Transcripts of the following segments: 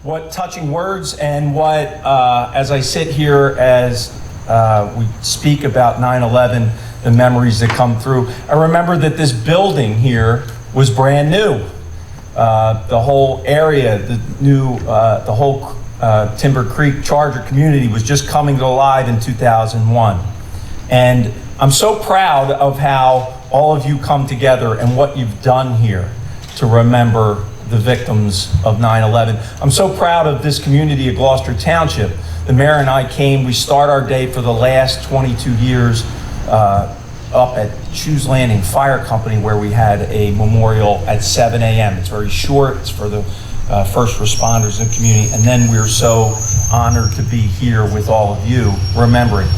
What touching words, and what, as I sit here, as we speak about 9/11, the memories that come through, I remember that this building here was brand new. The whole area, the whole Timber Creek Charger community was just coming to life in 2001. And I'm so proud of how all of you come together and what you've done here to remember the victims of 9/11. I'm so proud of this community of Gloucester Township. The mayor and I came, we start our day for the last 22 years up at Shoes Landing Fire Company, where we had a memorial at 7 a.m. It's very short, it's for the first responders in the community. And then we're so honored to be here with all of you remembering.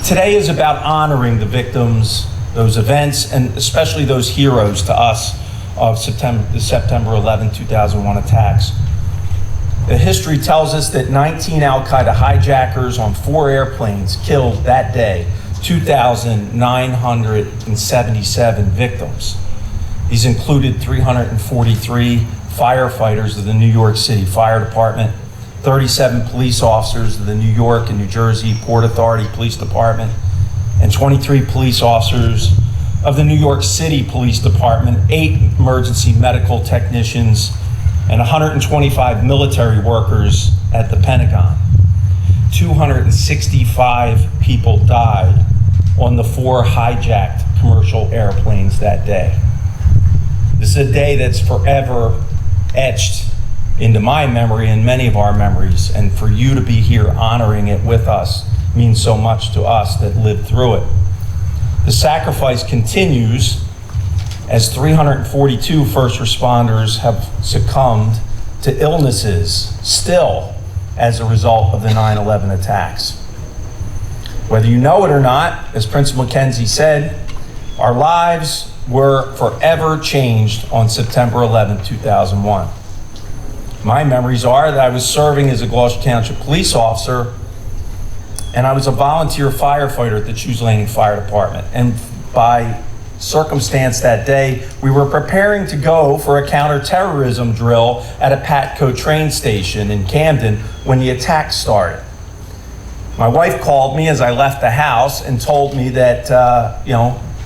Today is about honoring the victims, those events, and especially those heroes to us of the September 11, 2001 attacks. The history tells us that 19 Al-Qaeda hijackers on 4 airplanes killed that day 2,977 victims. These included 343 firefighters of the New York City Fire Department, 37 police officers of the New York and New Jersey Port Authority Police Department, and 23 police officers of the New York City Police Department, 8 emergency medical technicians, and 125 military workers at the Pentagon. 265 people died on the 4 hijacked commercial airplanes that day. This is a day that's forever etched into my memory and many of our memories, and for you to be here honoring it with us means so much to us that lived through it. The sacrifice continues as 342 first responders have succumbed to illnesses still as a result of the 9/11 attacks. Whether you know it or not, as Principal McKenzie said, our lives were forever changed on September 11, 2001. My memories are that I was serving as a Gloucester Township Police officer, and I was a volunteer firefighter at the Shoes Landing Fire Department. And by circumstance that day, we were preparing to go for a counterterrorism drill at a Patco train station in Camden when the attack started. My wife called me as I left the house and told me that,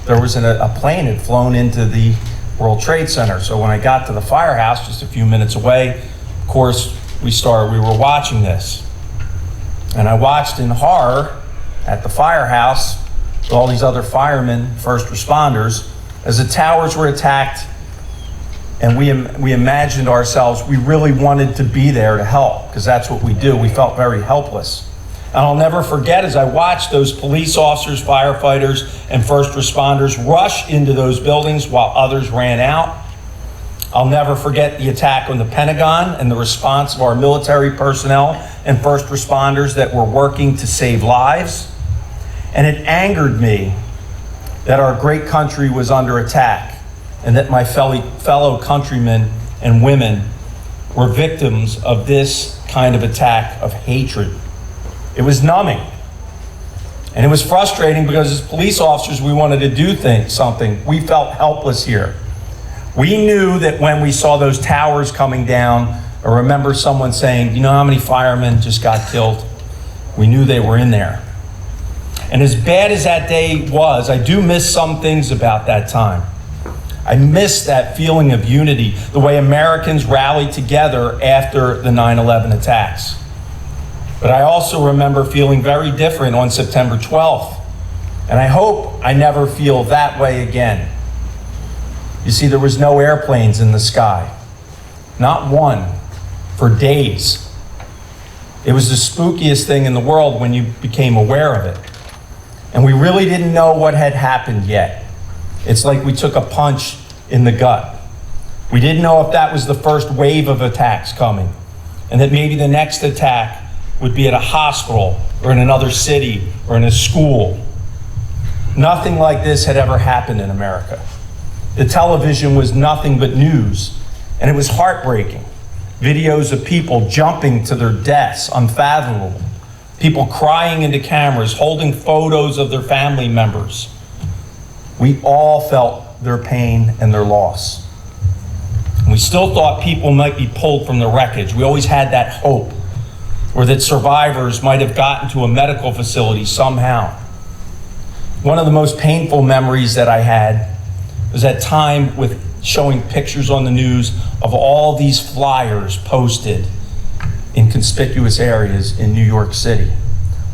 there was a plane had flown into the World Trade Center. So when I got to the firehouse, just a few minutes away, of course, we were watching this. And I watched in horror at the firehouse with all these other firemen, first responders, as the towers were attacked, and we imagined ourselves, we really wanted to be there to help, because that's what we do. We felt very helpless. And I'll never forget, as I watched those police officers, firefighters, and first responders rush into those buildings while others ran out. I'll never forget the attack on the Pentagon and the response of our military personnel and first responders that were working to save lives. And it angered me that our great country was under attack and that my fellow countrymen and women were victims of this kind of attack of hatred. It was numbing. And it was frustrating because as police officers, we wanted to do something. We felt helpless here. We knew that when we saw those towers coming down, I remember someone saying, you know how many firemen just got killed? We knew they were in there. And as bad as that day was, I do miss some things about that time. I miss that feeling of unity, the way Americans rallied together after the 9/11 attacks. But I also remember feeling very different on September 12th. And I hope I never feel that way again. You see, there was no airplanes in the sky. Not one, for days. It was the spookiest thing in the world when you became aware of it. And we really didn't know what had happened yet. It's like we took a punch in the gut. We didn't know if that was the first wave of attacks coming, and that maybe the next attack would be at a hospital or in another city or in a school. Nothing like this had ever happened in America. The television was nothing but news, and it was heartbreaking. Videos of people jumping to their deaths, unfathomable. People crying into cameras, holding photos of their family members. We all felt their pain and their loss. We still thought people might be pulled from the wreckage. We always had that hope, or that survivors might have gotten to a medical facility somehow. One of the most painful memories that I had was that time with showing pictures on the news of all these flyers posted in conspicuous areas in New York City.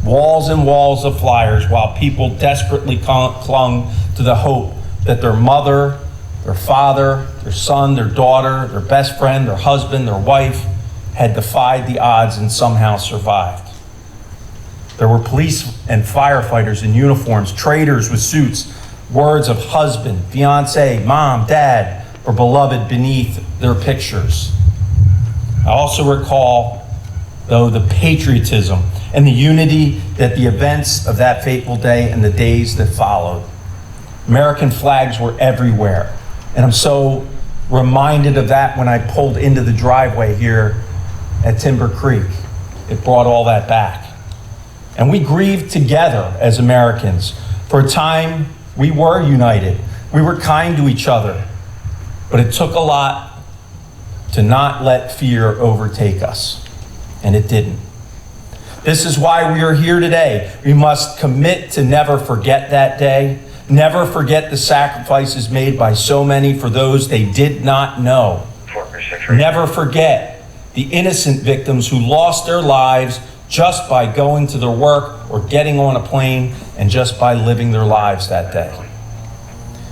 Walls and walls of flyers while people desperately clung to the hope that their mother, their father, their son, their daughter, their best friend, their husband, their wife had defied the odds and somehow survived. There were police and firefighters in uniforms, traders with suits, words of husband, fiance, mom, dad, or beloved beneath their pictures. I also recall, though, the patriotism and the unity that the events of that fateful day and the days that followed. American flags were everywhere, and I'm so reminded of that when I pulled into the driveway here at Timber Creek. It brought all that back. And we grieved together as Americans. For a time, we were united. We were kind to each other. But it took a lot to not let fear overtake us. And it didn't. This is why we are here today. We must commit to never forget that day. Never forget the sacrifices made by so many for those they did not know. Never forget the innocent victims who lost their lives just by going to their work or getting on a plane and just by living their lives that day.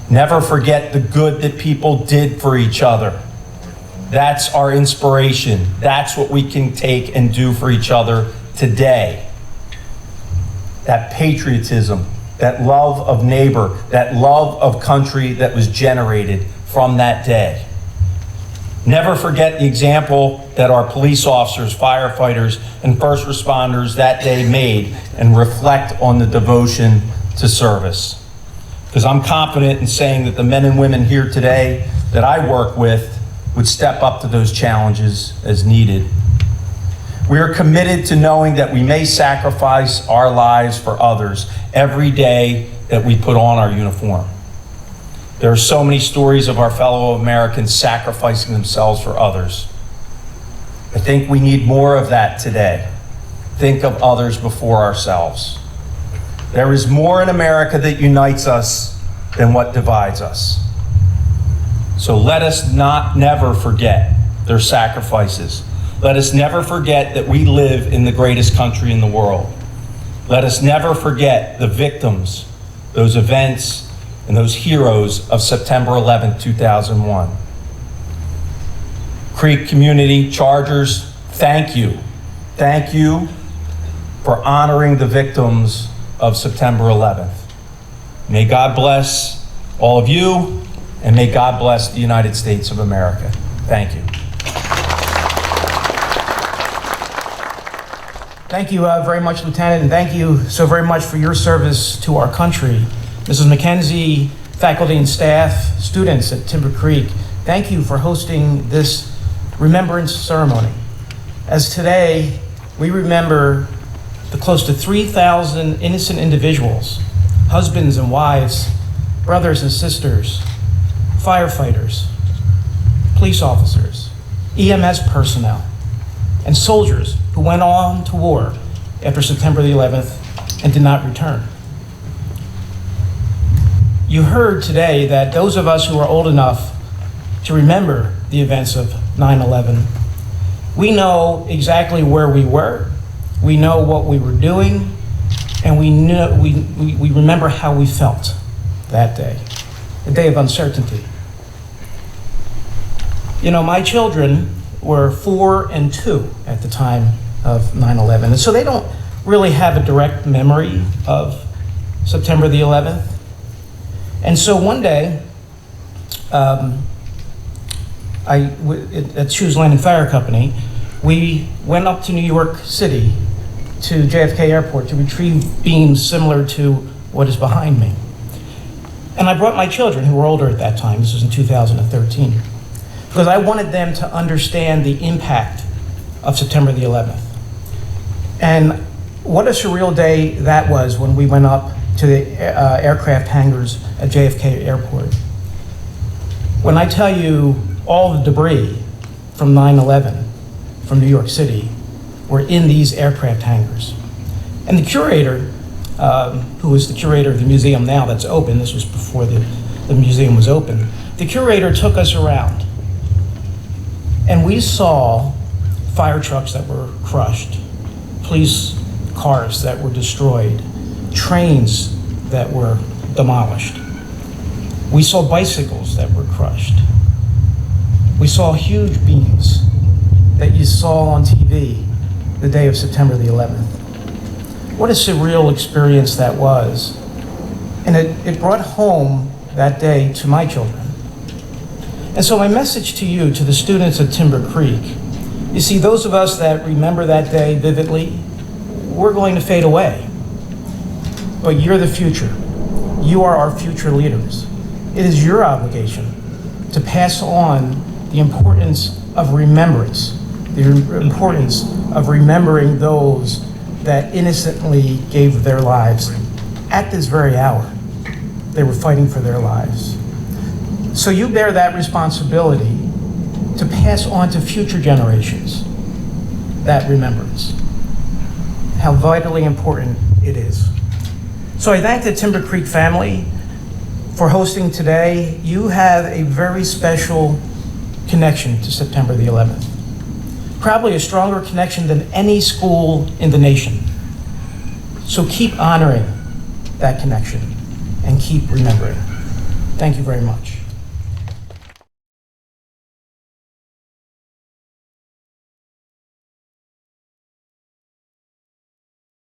Never forget the good that people did for each other. That's our inspiration. That's what we can take and do for each other today. That patriotism, that love of neighbor, that love of country that was generated from that day. Never forget the example that our police officers, firefighters, and first responders that day made, and reflect on the devotion to service. Because I'm confident in saying that the men and women here today that I work with would step up to those challenges as needed. We are committed to knowing that we may sacrifice our lives for others every day that we put on our uniform. There are so many stories of our fellow Americans sacrificing themselves for others. I think we need more of that today. Think of others before ourselves. There is more in America that unites us than what divides us. So let us never forget their sacrifices. Let us never forget that we live in the greatest country in the world. Let us never forget the victims, those events, and those heroes of September 11, 2001. Creek Community Chargers, thank you. Thank you for honoring the victims of September 11th. May God bless all of you, and may God bless the United States of America. Thank you. Thank you very much, Lieutenant, and thank you so very much for your service to our country. Mrs. McKenzie, faculty and staff, students at Timber Creek, thank you for hosting this remembrance ceremony. As today, we remember the close to 3,000 innocent individuals, husbands and wives, brothers and sisters, firefighters, police officers, EMS personnel, and soldiers who went on to war after September the 11th and did not return. You heard today that those of us who are old enough to remember the events of 9/11, we know exactly where we were, we know what we were doing, and we remember how we felt that day, a day of uncertainty. You know, my children were 4 and 2 at the time of 9/11, and so they don't really have a direct memory of September the 11th. And so one day, at Shoes Land and Fire Company, we went up to New York City to JFK Airport to retrieve beams similar to what is behind me. And I brought my children, who were older at that time, this was in 2013, because I wanted them to understand the impact of September the 11th. And what a surreal day that was when we went up to the aircraft hangars at JFK Airport. When I tell you all the debris from 9/11 from New York City were in these aircraft hangars. And the curator, who is the curator of the museum now that's open, this was before the museum was open, the curator took us around. And we saw fire trucks that were crushed, police cars that were destroyed, trains that were demolished. We saw bicycles that were crushed. We saw huge beams that you saw on TV the day of September the 11th. What a surreal experience that was. And it brought home that day to my children. And so my message to you, to the students at Timber Creek, you see, those of us that remember that day vividly, we're going to fade away. But you're the future. You are our future leaders. It is your obligation to pass on the importance of remembrance, the importance of remembering those that innocently gave their lives at this very hour. They were fighting for their lives. So you bear that responsibility to pass on to future generations that remembrance, how vitally important it is. So I thank the Timber Creek family for hosting today. You have a very special connection to September the 11th. Probably a stronger connection than any school in the nation. So keep honoring that connection and keep remembering. Thank you very much.